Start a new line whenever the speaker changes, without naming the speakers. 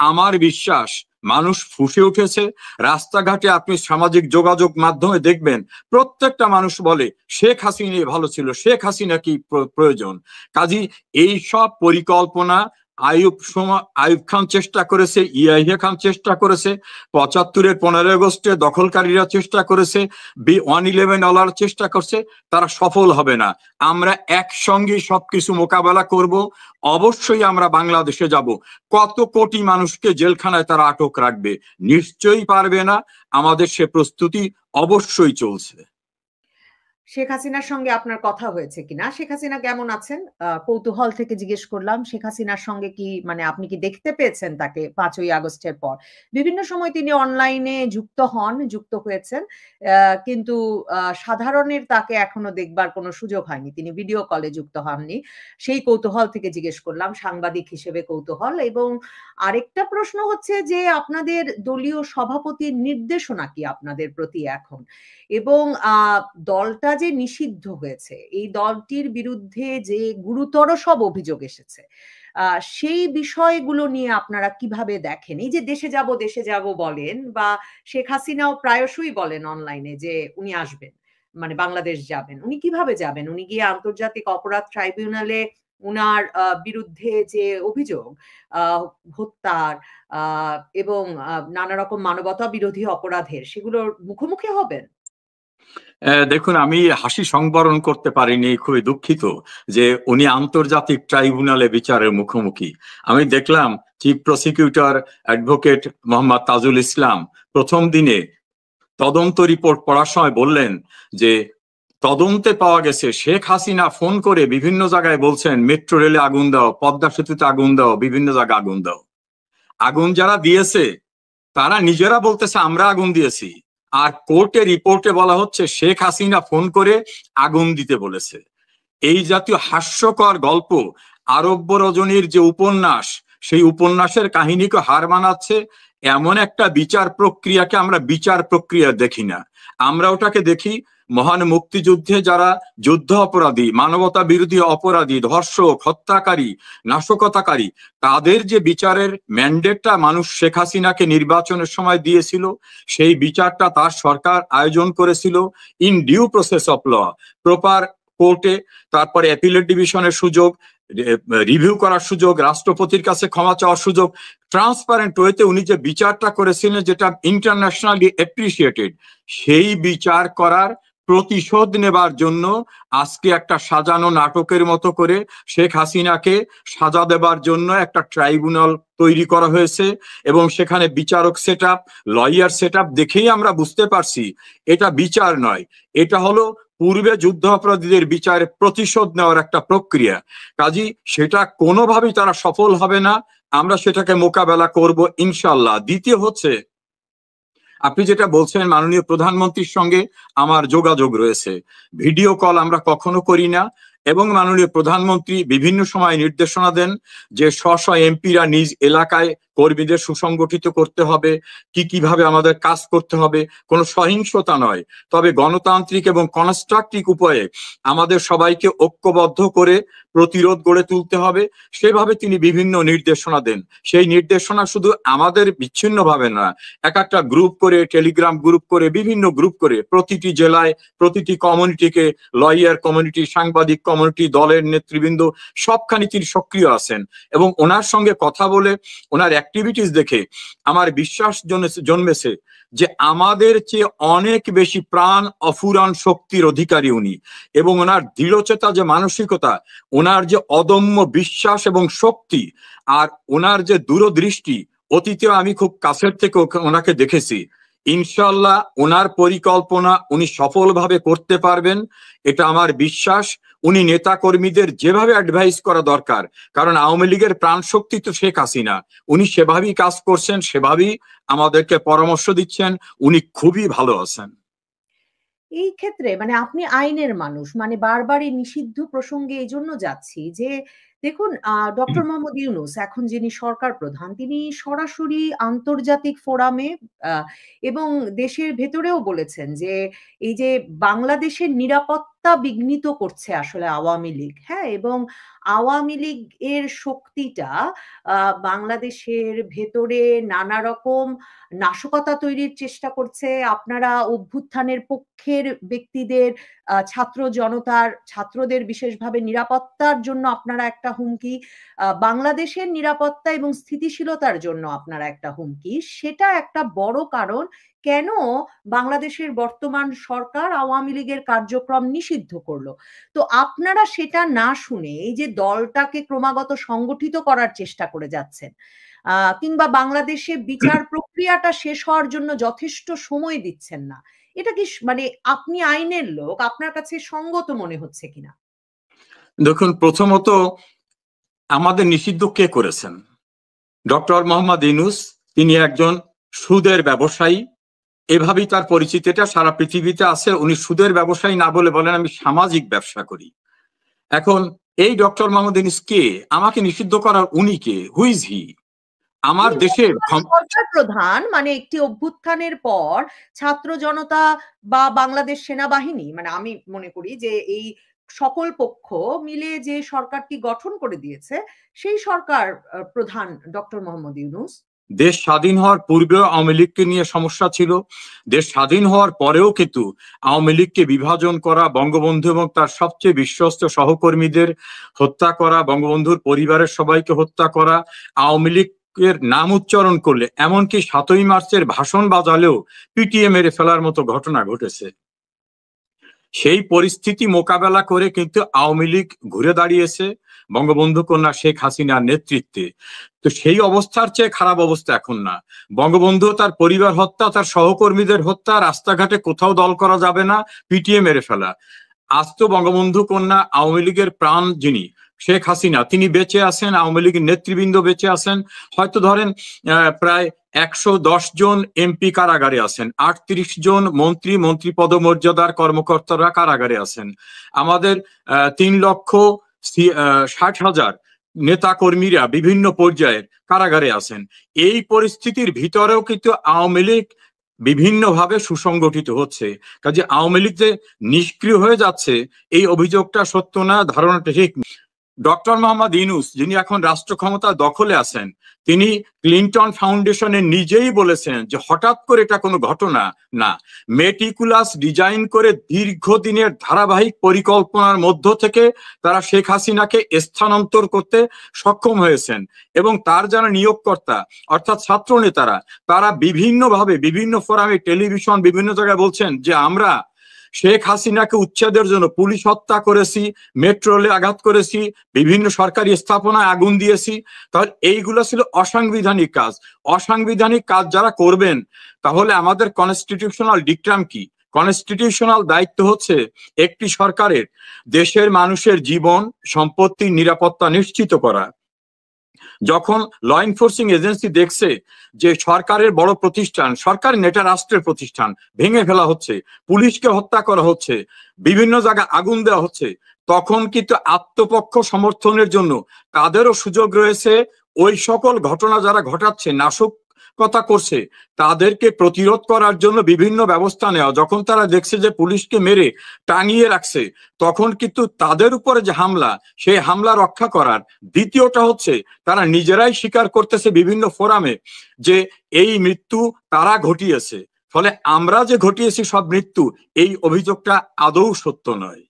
আমার বিশ্বাস মানুষ ফুঁসে উঠেছে। রাস্তাঘাটে আপনি সামাজিক যোগাযোগ মাধ্যমে দেখবেন প্রত্যেকটা মানুষ বলে শেখ হাসিনা ভালো ছিল, শেখ হাসিনা কি প্রয়োজন। কাজী এই সব পরিকল্পনা আইয়ুব খান চেষ্টা করেছে, ইয়াহিয়া খান চেষ্টা করেছে, ৭৫-এর 15 আগস্টে দখলকারীরা চেষ্টা করেছে, 111 আলার চেষ্টা করছে, তারা সফল হবে না। আমরা একসঙ্গে সবকিছু মোকাবেলা করব। অবশ্যই আমরা বাংলাদেশে যাব। কত কোটি মানুষকে জেলখানায় তারা আটক রাখবে? নিশ্চয়ই পারবে না। আমাদের সে প্রস্তুতি অবশ্যই চলছে।
শেখ হাসিনার সঙ্গে আপনার কথা হয়েছে কিনা? শেখ হাসিনা কেমন আছেন? কৌতূহল থেকে জিজ্ঞেস করলাম। শেখ হাসিনার সঙ্গে কি মানে আপনি কি দেখতে পেয়েছেন তাকে ৫ই আগস্টের পর? বিভিন্ন সময় তিনি অনলাইনে যুক্ত হয়েছেন। কিন্তু সাধারণের তাকে এখনো দেখবার কোনো সুযোগ হয়নি। তিনি ভিডিও কলে যুক্ত হননি। সেই কৌতূহল থেকে জিজ্ঞেস করলাম, সাংবাদিক হিসেবে কৌতূহল। এবং আরেকটা প্রশ্ন হচ্ছে যে আপনাদের দলীয় সভাপতির নির্দেশনা কি আপনাদের প্রতি এখন? এবং দলটা যে নিষিদ্ধ হয়েছে, এই দলটির বিরুদ্ধে যে গুরুতর সব অভিযোগ এসেছে, সেই বিষয়গুলো নিয়ে আপনারা কিভাবে দেখেন? এই যে দেশে যাব বলেন, বা শেখ হাসিনাও প্রায়শই বলেন অনলাইনে যে উনি আসবেন, মানে বাংলাদেশ যাবেন। উনি কিভাবে যাবেন? উনি গিয়ে আন্তর্জাতিক অপরাধ ট্রাইব্যুনালে উনার বিরুদ্ধে যে অভিযোগ হত্যার এবং নানা রকম মানবতা বিরোধী অপরাধের, সেগুলোর মুখোমুখি হবেন?
দেখুন, আমি হাসি সংবরণ করতে পারিনি, খুবই দুঃখিত যে উনি আন্তর্জাতিক ট্রাইব্যুনালে বিচারের মুখোমুখি। আমি দেখলাম chief prosecutor advocate Mohammad Tajul Islam প্রথম দিনে তদন্ত রিপোর্ট পড়ার সময় বললেন যে তদন্তে পাওয়া গেছে শেখ হাসিনা ফোন করে বিভিন্ন জায়গায় বলছেন মেট্রো রেলে আগুন দাও, পদ্মা সেতুতে আগুন দাও, বিভিন্ন জায়গায় আগুন দাও। আগুন যারা দিয়েছে তারা নিজেরা বলতেছে আমরা আগুন দিয়েছি, আর কোর্টে রিপোর্টে বলা হচ্ছে শেখ হাসিনা ফোন করে আগুন দিতে বলেছে। এই জাতীয় হাস্যকর গল্প, আরব্য রজনীর যে উপন্যাস, সেই উপন্যাসের কাহিনীকে হার মানাচ্ছে এমন একটা বিচার প্রক্রিয়াকে আমরা বিচার প্রক্রিয়া দেখি না। আমরা ওটাকে দেখি মহান মুক্তিযুদ্ধে যারা যুদ্ধ অপরাধী, মানবতা বিরোধী অপরাধী, ধর্ষক, হত্যাকারী, নাশকতাকারী, তাদের যে বিচারের ম্যান্ডেটটা মানুষ শেখ হাসিনাকে নির্বাচনের সময় দিয়েছিল, সেই বিচারটা তার সরকার আয়োজন করেছিল in due process of law, proper কোর্টে, তারপরে অ্যাপিলেট ডিভিশনের সুযোগ, রিভিউ করার সুযোগ, রাষ্ট্রপতির কাছে ক্ষমা চাওয়ার সুযোগ, ট্রান্সপারেন্ট ওয়েতে উনি যে বিচারটা করেছিলেন যেটা ইন্টারন্যাশনালি অ্যাপ্রিসিয়েটেড, সেই বিচার করার প্রতিশোধ নেবার জন্য আজকে একটা সাজানো নাটকের মতো করে শেখ হাসিনাকে সাজা দেবার জন্য একটা ট্রাইব্যুনাল তৈরি করা হয়েছে। এবং সেখানে বিচারক set up, lawyer set up দেখেই আমরা বুঝতে পারছি এটা বিচার নয়, এটা হলো পূর্বে যুদ্ধ অপরাধীদের বিচারে প্রতিশোধ নেওয়ার একটা প্রক্রিয়া। কাজী সেটা কোনোভাবেই তারা সফল হবে না। আমরা সেটাকে মোকাবেলা করব ইনশাল্লাহ। দ্বিতীয় হচ্ছে, আপনি যেটা বলছেন মাননীয় প্রধানমন্ত্রীর সঙ্গে আমার যোগাযোগ রয়েছে, ভিডিও কল আমরা কখনো করি না। এবং মাননীয় প্রধানমন্ত্রী বিভিন্ন সময় নির্দেশনা দেন যে স্ব এমপিরা নিজ এলাকায় কর্মীদের সুসংগঠিত করতে হবে, কিভাবে আমাদের কাজ করতে হবে, কোনো সহিংসতা নয়, তবে গণতান্ত্রিক এবং কনস্ট্রাকটিভ উপায়ে আমাদের সবাইকে ঐক্যবদ্ধ করে প্রতিরোধ গড়ে তুলতে হবে। সেভাবে তিনি বিভিন্ন নির্দেশনা দেন। সেই নির্দেশনা শুধু আমাদের বিচ্ছিন্নভাবে না, এক একটা গ্রুপ করে, টেলিগ্রাম গ্রুপ করে, বিভিন্ন গ্রুপ করে প্রতিটি জেলায় প্রতিটি কমিউনিটিকে, লয়ার কমিউনিটি, সাংবাদিক কমিউনিটি, দলের নেতৃবৃন্দ সবখানি তিনি সক্রিয় আছেন। এবং ওনার সঙ্গে কথা বলে, ওনার অ্যাক্টিভিটিস দেখে আমার বিশ্বাস জন্মেছে যে আমাদের চেয়ে অনেক বেশি প্রাণ অফুরান শক্তির অধিকারী উনি। এবং ওনার দৃঢ়চেতা যে মানসিকতা, ওনার যে অদম্য বিশ্বাস এবং শক্তি, আর ওনার যে দূরদৃষ্টি, অতীতে আমি খুব কাছের থেকে ওনাকে দেখেছি। ইনশাল্লাহ ওনার পরিকল্পনা উনি সফলভাবে করতে পারবেন, এটা আমার বিশ্বাস। উনি নেতা কর্মীদের যেভাবে অ্যাডভাইস করা দরকার, কারণ আওয়ামী লীগের প্রাণ শক্তি তো শেখ হাসিনা, উনি সেভাবেই কাজ করছেন, সেভাবেই আমাদেরকে পরামর্শ দিচ্ছেন। উনি খুবই ভালো আছেন।
এই ক্ষেত্রে মানে আপনি আইনের মানুষ, মানে বারবার এই নিষিদ্ধ প্রসঙ্গে এই জন্য যাচ্ছি যে দেখুন, ডক্টর মোহাম্মদ ইউনূস এখন যিনি সরকার প্রধান, তিনি সরাসরি আন্তর্জাতিক ফোরামে এবং দেশের ভেতরেও বলেছেন যে এই যে বাংলাদেশের নিরাপত্তা নিরাপত্তা বিঘ্নিত করছে আসলে আওয়ামী লীগ, হ্যাঁ? এবং আওয়ামী লীগ এর শক্তিটা বাংলাদেশের ভেতরে নানা রকম নাশকতা তৈরির চেষ্টা করছে। আপনারা অভ্যুত্থানের পক্ষের ব্যক্তিদের ছাত্র জনতার ছাত্রদের বিশেষভাবে নিরাপত্তার জন্য আপনারা একটা হুমকি, বাংলাদেশের নিরাপত্তা এবং স্থিতিশীলতার জন্য আপনারা একটা হুমকি। সেটা একটা বড় কারণ কেন বাংলাদেশের বর্তমান সরকার আওয়ামী লীগের কার্যক্রম নিষিদ্ধ করল। তো আপনারা সেটা না শুনে এই যে দলটাকে ক্রমাগত সংগঠিত করার চেষ্টা করে যাচ্ছেন, কিংবা বাংলাদেশে বিচার প্রক্রিয়াটা শেষ হওয়ার জন্য যথেষ্ট সময় দিচ্ছেন না। এটা কি মানে আপনি আইনের লোক, আপনার কাছে সঙ্গত মনে হচ্ছে কিনা?
দেখুন, প্রথমত আমাদের নিষিদ্ধ কে করেছেন? ডক্টর মোহাম্মদ ইউনূস, তিনি একজন সুদের ব্যবসায়ী, এভাবেই তার পরিচিতিটা সারা পৃথিবীতে আছে। উনি সুদের ব্যবসায়ী না বলে বলেন আমি সামাজিক ব্যবসা করি। এখন এই ডক্টর মোহাম্মদ ইউনূস কে? আমাকে নিষিদ্ধ করার উনি কে? Who is he? আমার
তিনি
দেশের
সরকার প্রধান, মানে একটি অভ্যুত্থানের পর ছাত্র জনতা বা বাংলাদেশ সেনাবাহিনী, মানে আমি মনে করি যে এই সকল পক্ষ মিলে যে সরকারটি গঠন করে দিয়েছে, সেই সরকার প্রধান ডক্টর মোহাম্মদ ইউনূস।
দেশ স্বাধীন হওয়ার পূর্বেও আওয়ামী লীগকে নিয়ে সমস্যা ছিল। দেশ স্বাধীন হওয়ার পরেও কিন্তু আওয়ামী লীগকে বিভাজন করা, বঙ্গবন্ধু এবং তার সবচেয়ে বিশ্বস্ত সহকর্মীদের হত্যা করা, বঙ্গবন্ধুর পরিবারের সবাইকে হত্যা করা, আওয়ামী লীগের নাম উচ্চারণ করলে এমনকি ৭ই মার্চের ভাষণ বাজালেও পিটিয়ে মেরে ফেলার মতো ঘটনা ঘটেছে। সেই পরিস্থিতি মোকাবেলা করে কিন্তু আওয়ামী লীগ ঘুরে দাঁড়িয়েছে বঙ্গবন্ধু কন্যা শেখ হাসিনার নেতৃত্বে। তো সেই অবস্থার চেয়ে খারাপ অবস্থা এখন না। বঙ্গবন্ধু তার পরিবার হত্যা, তার সহকর্মীদের হত্যা, রাস্তাঘাটে কোথাও দল করা যাবে না, পিটিয়ে মেরে ফেলা। আজ তো বঙ্গবন্ধু কন্যা আওয়ামী লীগের প্রাণ যিনি শেখ হাসিনা, তিনি বেঁচে আছেন, আওয়ামী লীগের নেতৃবৃন্দ বেঁচে আছেন। হয়তো ধরেন প্রায় ১১০ জন এমপি কারাগারে আছেন, ৩৮ জন মন্ত্রী পদমর্যাদার কর্মকর্তারা কারাগারে আছেন, আমাদের ৩,৬০,০০০ নেতা কর্মীরা বিভিন্ন পর্যায়ের কারাগারে আছেন। এই পরিস্থিতির ভিতরেও কিন্তু আওয়ামী লীগ বিভিন্নভাবে সুসংগঠিত হচ্ছে। কাজে আওয়ামী লীগ যে নিষ্ক্রিয় হয়ে যাচ্ছে, এই অভিযোগটা সত্য না, ধারণাটা ঠিক। ডক্টর মোহাম্মদ ইউনূস যিনি এখন রাষ্ট্র ক্ষমতা দখলে আছেন, তিনি ক্লিনটন ফাউন্ডেশনে নিজেই বলেছেন যে হঠাৎ করে এটা কোনো ঘটনা না, মেটিকুলাস ডিজাইন করে দীর্ঘদিনের ধারাবাহিক পরিকল্পনার মধ্য থেকে তারা শেখ হাসিনাকে স্থানান্তর করতে সক্ষম হয়েছেন। এবং তার যারা নিয়োগকর্তা অর্থাৎ ছাত্র নেতারা, তারা বিভিন্নভাবে বিভিন্ন ফোরামে, টেলিভিশন, বিভিন্ন জায়গায় বলছেন যে আমরা শেখ হাসিনাকে উচ্ছেদের জন্য পুলিশ হত্যা করেছি, মেট্রো রেলে আঘাত করেছি, বিভিন্ন সরকারি স্থাপনায় আগুন দিয়েছি। তাহলে এইগুলো ছিল অসাংবিধানিক কাজ। অসাংবিধানিক কাজ যারা করবেন, তাহলে আমাদের কনস্টিটিউশনাল ডিক্টাম কি? কনস্টিটিউশনাল দায়িত্ব হচ্ছে একটি সরকারের দেশের মানুষের জীবন সম্পত্তির নিরাপত্তা নিশ্চিত করা। যখন ল এনফোর্সিং এজেন্সি দেখছে যে সরকারের বড় প্রতিষ্ঠান, সরকার নেটা রাষ্ট্রের প্রতিষ্ঠান ভেঙে ফেলা হচ্ছে, পুলিশকে হত্যা করা হচ্ছে, বিভিন্ন জায়গায় আগুন দেওয়া হচ্ছে, তখন কিন্তু আত্মপক্ষ সমর্থনের জন্য তাদেরও সুযোগ রয়েছে ওই সকল ঘটনা যারা ঘটাচ্ছে, নাশকতা করছে, তাদেরকে প্রতিরোধ করার জন্য বিভিন্ন ব্যবস্থা নেওয়া। যখন তারা দেখছে যে পুলিশকে মেরে টাঙিয়ে রাখছে, তখন কিন্তু তাদের উপরে যে হামলা, সেই হামলা রক্ষা করার। দ্বিতীয়টা হচ্ছে তারা নিজেরাই স্বীকার করতেছে বিভিন্ন ফোরামে যে এই মৃত্যু তারা ঘটিয়েছে, ফলে আমরা যে ঘটিয়েছি সব মৃত্যু, এই অভিযোগটা আদৌ সত্য নয়।